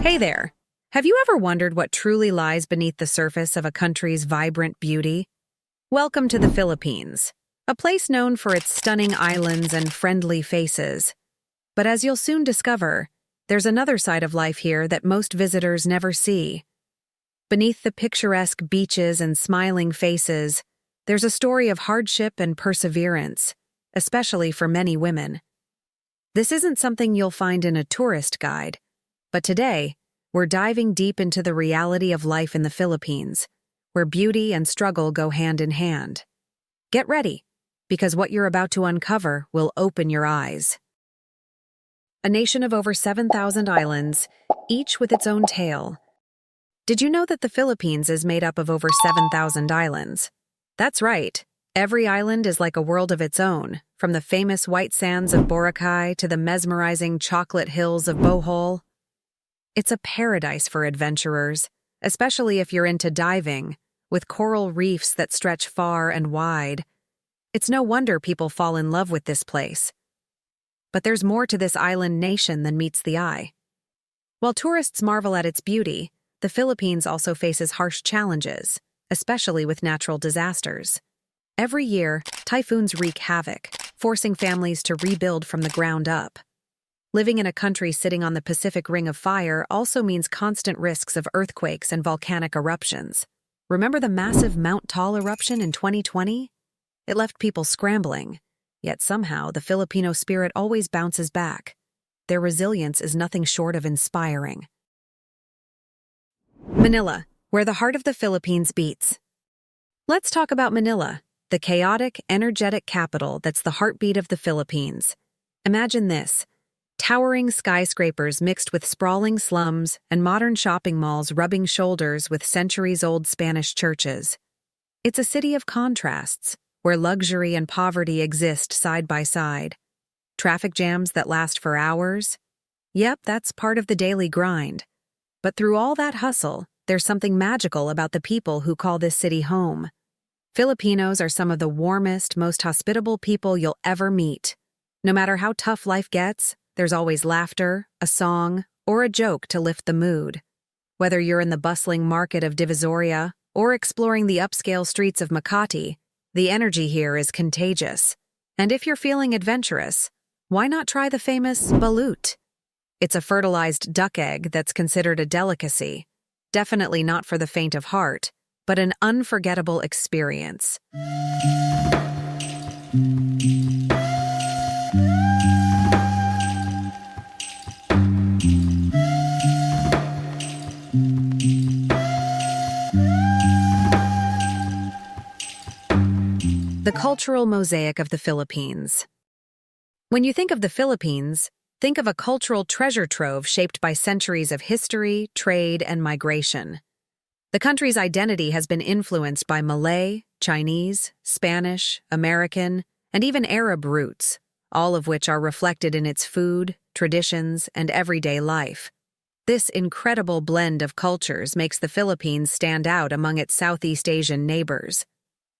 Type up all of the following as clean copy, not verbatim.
Hey there! Have you ever wondered what truly lies beneath the surface of a country's vibrant beauty? Welcome to the Philippines, a place known for its stunning islands and friendly faces. But as you'll soon discover, there's another side of life here that most visitors never see. Beneath the picturesque beaches and smiling faces, there's a story of hardship and perseverance, especially for many women. This isn't something you'll find in a tourist guide, but today, we're diving deep into the reality of life in the Philippines, where beauty and struggle go hand in hand. Get ready, because what you're about to uncover will open your eyes. A nation of over 7,000 islands, each with its own tale. Did you know that the Philippines is made up of over 7,000 islands? That's right. Every island is like a world of its own, from the famous white sands of Boracay to the mesmerizing chocolate hills of Bohol. It's a paradise for adventurers, especially if you're into diving, with coral reefs that stretch far and wide. It's no wonder people fall in love with this place. But there's more to this island nation than meets the eye. While tourists marvel at its beauty, the Philippines also faces harsh challenges, especially with natural disasters. Every year, typhoons wreak havoc, forcing families to rebuild from the ground up. Living in a country sitting on the Pacific Ring of Fire also means constant risks of earthquakes and volcanic eruptions. Remember the massive Mount Taal eruption in 2020? It left people scrambling, yet somehow the Filipino spirit always bounces back. Their resilience is nothing short of inspiring. Manila, where the heart of the Philippines beats. Let's talk about Manila, the chaotic, energetic capital that's the heartbeat of the Philippines. Imagine this: towering skyscrapers mixed with sprawling slums and modern shopping malls rubbing shoulders with centuries-old Spanish churches. It's a city of contrasts, where luxury and poverty exist side by side. Traffic jams that last for hours? Yep, that's part of the daily grind. But through all that hustle, there's something magical about the people who call this city home. Filipinos are some of the warmest, most hospitable people you'll ever meet. No matter how tough life gets, there's always laughter, a song, or a joke to lift the mood. Whether you're in the bustling market of Divisoria or exploring the upscale streets of Makati, the energy here is contagious. And if you're feeling adventurous, why not try the famous balut? It's a fertilized duck egg that's considered a delicacy. Definitely not for the faint of heart, but an unforgettable experience. The cultural mosaic of the Philippines. When you think of the Philippines, think of a cultural treasure trove shaped by centuries of history, trade, and migration. The country's identity has been influenced by Malay, Chinese, Spanish, American, and even Arab roots, all of which are reflected in its food, traditions, and everyday life. This incredible blend of cultures makes the Philippines stand out among its Southeast Asian neighbors.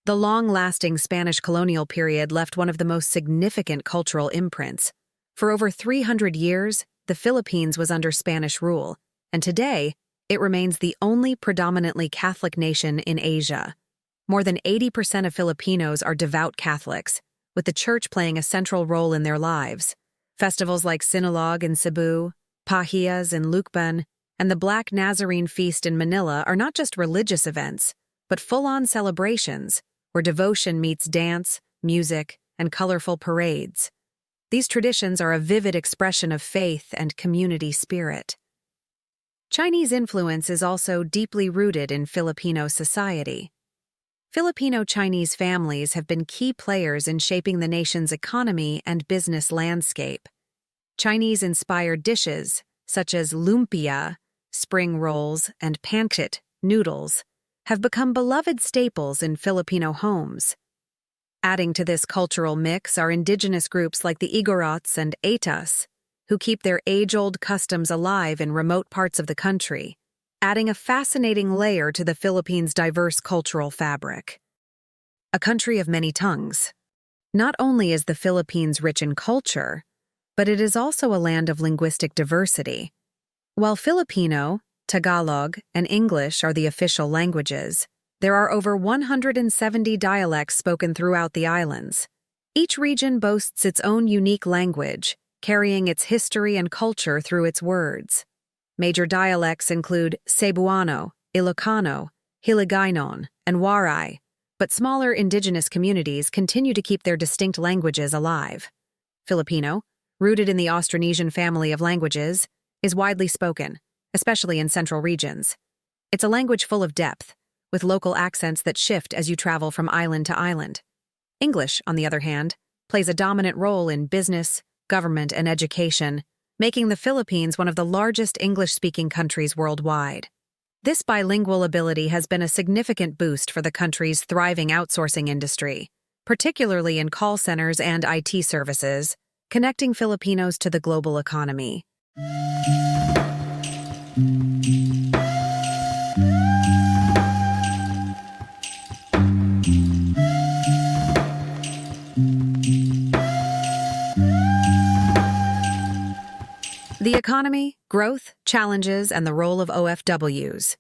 The long-lasting Spanish colonial period left one of the most significant cultural imprints. For over 300 years, the Philippines was under Spanish rule, and today, it remains the only predominantly Catholic nation in Asia. More than 80% of Filipinos are devout Catholics, with the church playing a central role in their lives. Festivals like Sinulog in Cebu, Pahiyas in Lucban, and the Black Nazarene Feast in Manila are not just religious events, but full-on celebrations where devotion meets dance, music, and colorful parades. These traditions are a vivid expression of faith and community spirit. Chinese influence is also deeply rooted in Filipino society. Filipino-Chinese families have been key players in shaping the nation's economy and business landscape. Chinese-inspired dishes, such as lumpia, spring rolls, and pancit noodles, have become beloved staples in Filipino homes. Adding to this cultural mix are indigenous groups like the Igorots and Atas, who keep their age-old customs alive in remote parts of the country, adding a fascinating layer to the Philippines' diverse cultural fabric. A country of many tongues. Not only is the Philippines rich in culture, but it is also a land of linguistic diversity. While Filipino, Tagalog, and English are the official languages, there are over 170 dialects spoken throughout the islands. Each region boasts its own unique language, carrying its history and culture through its words. Major dialects include Cebuano, Ilocano, Hiligaynon, and Waray, but smaller indigenous communities continue to keep their distinct languages alive. Filipino, rooted in the Austronesian family of languages, is widely spoken, especially in central regions. It's a language full of depth, with local accents that shift as you travel from island to island. English, on the other hand, plays a dominant role in business, government, and education, making the Philippines one of the largest English-speaking countries worldwide. This bilingual ability has been a significant boost for the country's thriving outsourcing industry, particularly in call centers and IT services, connecting Filipinos to the global economy. The economy, growth, challenges, and the role of OFWs.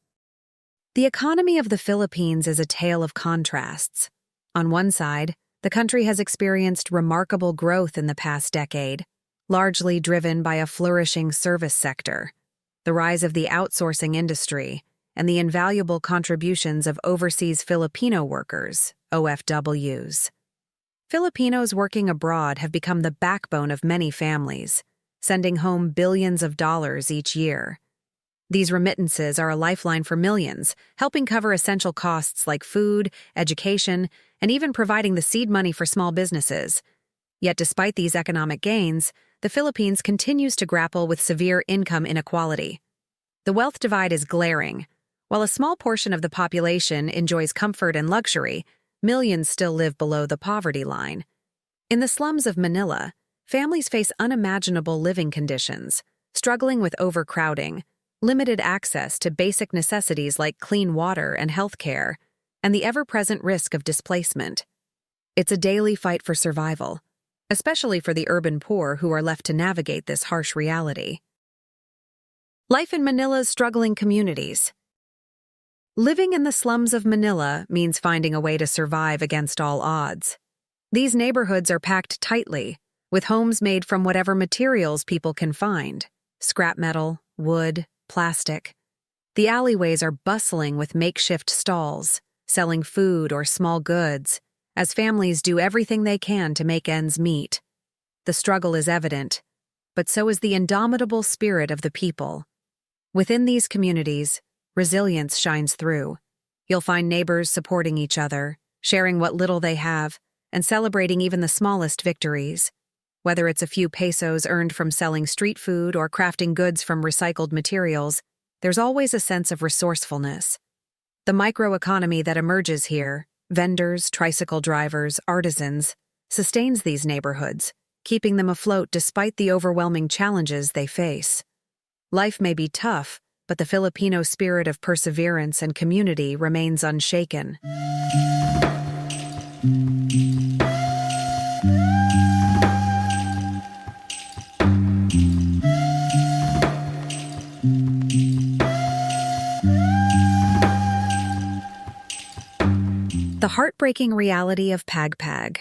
The economy of the Philippines is a tale of contrasts. On one side, the country has experienced remarkable growth in the past decade, largely driven by a flourishing service sector, the rise of the outsourcing industry, and the invaluable contributions of overseas Filipino workers, OFWs. Filipinos working abroad have become the backbone of many families, sending home billions of dollars each year. These remittances are a lifeline for millions, helping cover essential costs like food, education, and even providing the seed money for small businesses. Yet despite these economic gains, the Philippines continues to grapple with severe income inequality. The wealth divide is glaring. While a small portion of the population enjoys comfort and luxury, millions still live below the poverty line. In the slums of Manila, families face unimaginable living conditions, struggling with overcrowding, limited access to basic necessities like clean water and health care, and the ever-present risk of displacement. It's a daily fight for survival, especially for the urban poor who are left to navigate this harsh reality. Life in Manila's struggling communities. Living in the slums of Manila means finding a way to survive against all odds. These neighborhoods are packed tightly, with homes made from whatever materials people can find: scrap metal, wood, plastic. The alleyways are bustling with makeshift stalls, selling food or small goods, as families do everything they can to make ends meet. The struggle is evident, but so is the indomitable spirit of the people. Within these communities, resilience shines through. You'll find neighbors supporting each other, sharing what little they have, and celebrating even the smallest victories. Whether it's a few pesos earned from selling street food or crafting goods from recycled materials, there's always a sense of resourcefulness. The microeconomy that emerges here, vendors, tricycle drivers, artisans, sustains these neighborhoods, keeping them afloat despite the overwhelming challenges they face. Life may be tough, but the Filipino spirit of perseverance and community remains unshaken. The heartbreaking reality of Pagpag.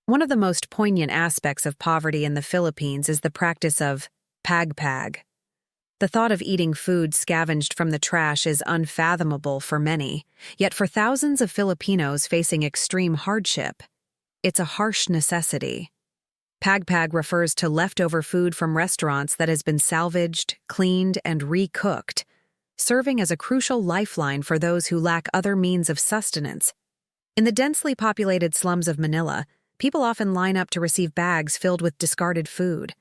One of the most poignant aspects of poverty in the Philippines is the practice of Pagpag. The thought of eating food scavenged from the trash is unfathomable for many, yet for thousands of Filipinos facing extreme hardship, it's a harsh necessity. Pagpag refers to leftover food from restaurants that has been salvaged, cleaned, and recooked, serving as a crucial lifeline for those who lack other means of sustenance. In the densely populated slums of Manila, people often line up to receive bags filled with discarded food.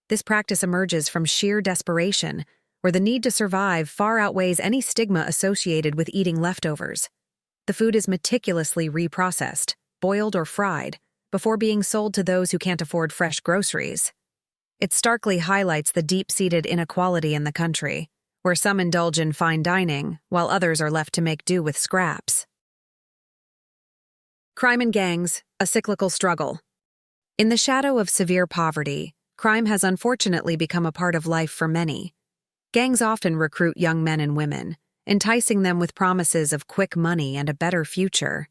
This practice emerges from sheer desperation, where the need to survive far outweighs any stigma associated with eating leftovers. The food is meticulously reprocessed, boiled or fried, before being sold to those who can't afford fresh groceries. It starkly highlights the deep-seated inequality in the country, where some indulge in fine dining, while others are left to make do with scraps. Crime and gangs, a cyclical struggle. In the shadow of severe poverty, crime has unfortunately become a part of life for many, Gangs often recruit young men and women, enticing them with promises of quick money and a better future.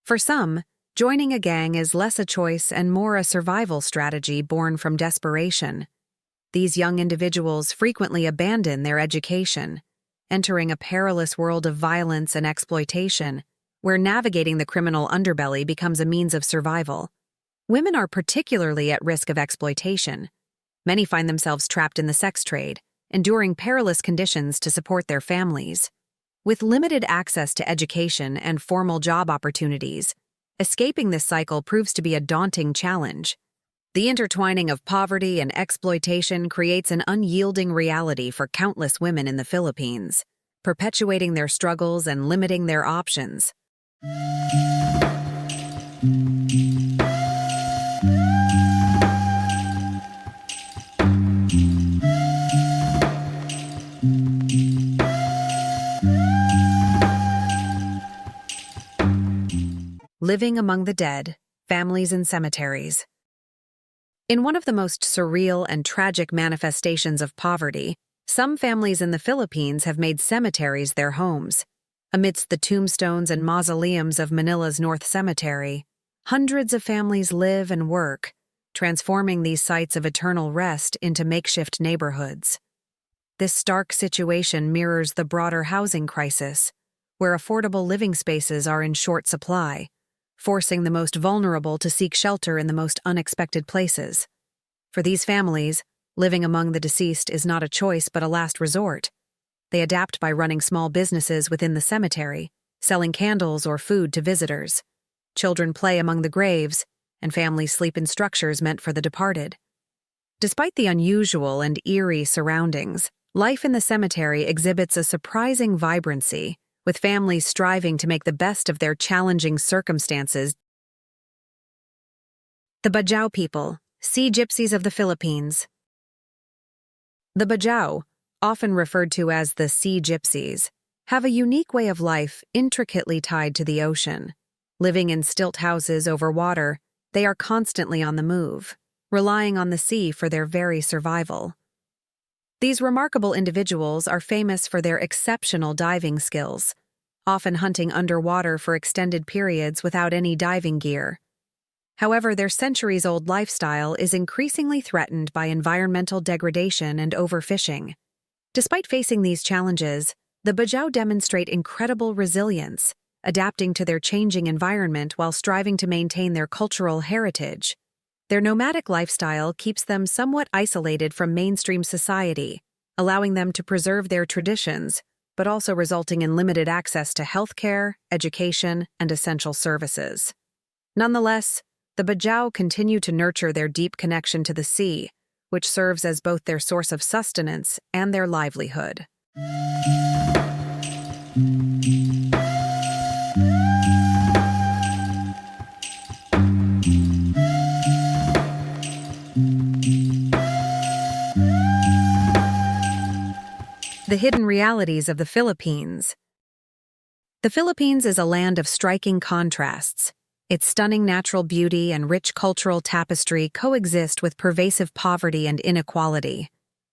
For some, joining a gang is less a choice and more a survival strategy born from desperation. These young individuals frequently abandon their education, entering a perilous world of violence and exploitation, where navigating the criminal underbelly becomes a means of survival. Women are particularly at risk of exploitation. Many find themselves trapped in the sex trade, enduring perilous conditions to support their families. With limited access to education and formal job opportunities, escaping this cycle proves to be a daunting challenge. The intertwining of poverty and exploitation creates an unyielding reality for countless women in the Philippines, perpetuating their struggles and limiting their options. Living among the dead, families in cemeteries. In one of the most surreal and tragic manifestations of poverty, some families in the Philippines have made cemeteries their homes. Amidst the tombstones and mausoleums of Manila's North Cemetery, hundreds of families live and work, transforming these sites of eternal rest into makeshift neighborhoods. This stark situation mirrors the broader housing crisis, where affordable living spaces are in short supply, forcing the most vulnerable to seek shelter in the most unexpected places. For these families, living among the deceased is not a choice but a last resort. They adapt by running small businesses within the cemetery, selling candles or food to visitors. Children play among the graves, and families sleep in structures meant for the departed. Despite the unusual and eerie surroundings, life in the cemetery exhibits a surprising vibrancy, with families striving to make the best of their challenging circumstances. The Baju people, sea gypsies of the Philippines. The Baju, often referred to as the sea gypsies, have a unique way of life intricately tied to the ocean. Living in stilt houses over water, they are constantly on the move, relying on the sea for their very survival. These remarkable individuals are famous for their exceptional diving skills, often hunting underwater for extended periods without any diving gear. However, their centuries-old lifestyle is increasingly threatened by environmental degradation and overfishing. Despite facing these challenges, the Baju demonstrate incredible resilience, adapting to their changing environment while striving to maintain their cultural heritage. Their nomadic lifestyle keeps them somewhat isolated from mainstream society, allowing them to preserve their traditions, but also resulting in limited access to healthcare, education, and essential services. Nonetheless, the Baju continue to nurture their deep connection to the sea, which serves as both their source of sustenance and their livelihood. The hidden realities of the Philippines. The Philippines is a land of striking contrasts. Its stunning natural beauty and rich cultural tapestry coexist with pervasive poverty and inequality.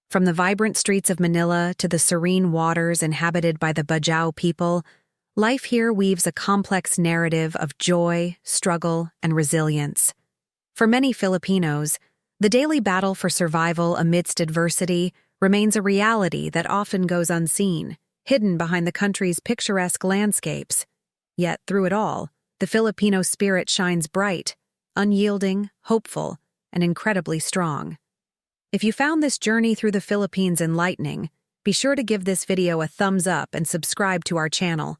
From the vibrant streets of Manila to the serene waters inhabited by the Baju people, life here weaves a complex narrative of joy, struggle, and resilience. For many Filipinos, the daily battle for survival amidst adversity remains a reality that often goes unseen, hidden behind the country's picturesque landscapes. Yet, through it all, the Filipino spirit shines bright, unyielding, hopeful, and incredibly strong. If you found this journey through the Philippines enlightening, be sure to give this video a thumbs up and subscribe to our channel.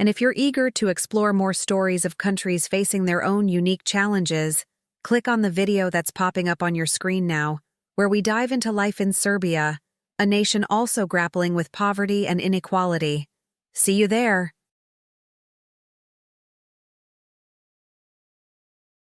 And if you're eager to explore more stories of countries facing their own unique challenges, click on the video that's popping up on your screen now, where we dive into life in Serbia, a nation also grappling with poverty and inequality. See you there!